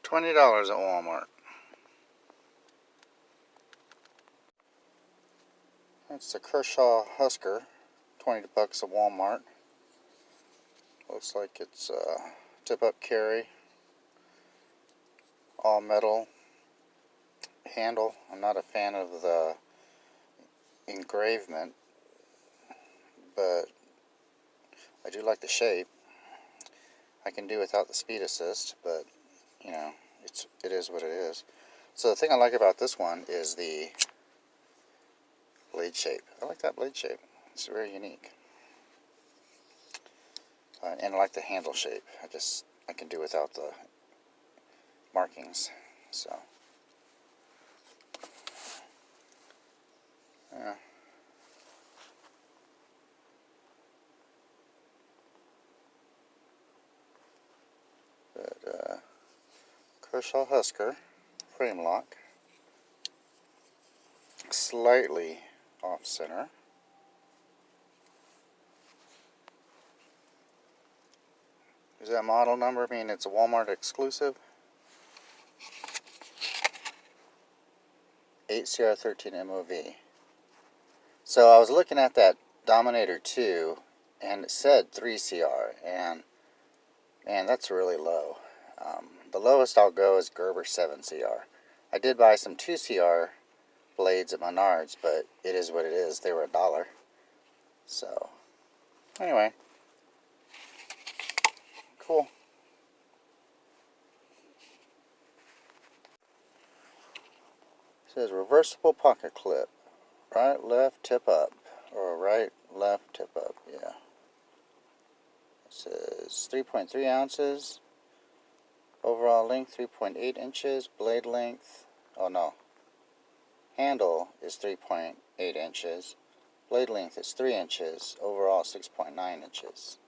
$20 at Walmart. That's the Kershaw Husker, 20 bucks at Walmart. Looks like it's a tip-up carry, all metal handle. I'm not a fan of the engravement, but I do like the shape. I can do without the speed assist, but you know, it is what it is. So the thing I like about this one is the blade shape. I like that blade shape. It's very unique. And I like the handle shape. I can do without the markings. So yeah. But Kershaw Husker frame lock, slightly off center. Does that model number mean it's a Walmart exclusive? 8CR13 MOV. So I was looking at that Dominator 2 and it said 3CR, and that's really low. The lowest I'll go is Gerber 7CR. I did buy some 2CR blades at Menards, but it is what it is. They were $1. So anyway, cool. It says reversible pocket clip, right, left, tip up, or right, left, tip up. Yeah. It says 3.3 ounces. Overall length 3.8 inches. Blade length, oh no, handle is 3.8 inches. Blade length is 3 inches. Overall 6.9 inches.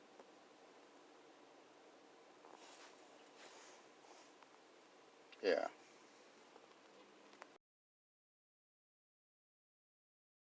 Yeah.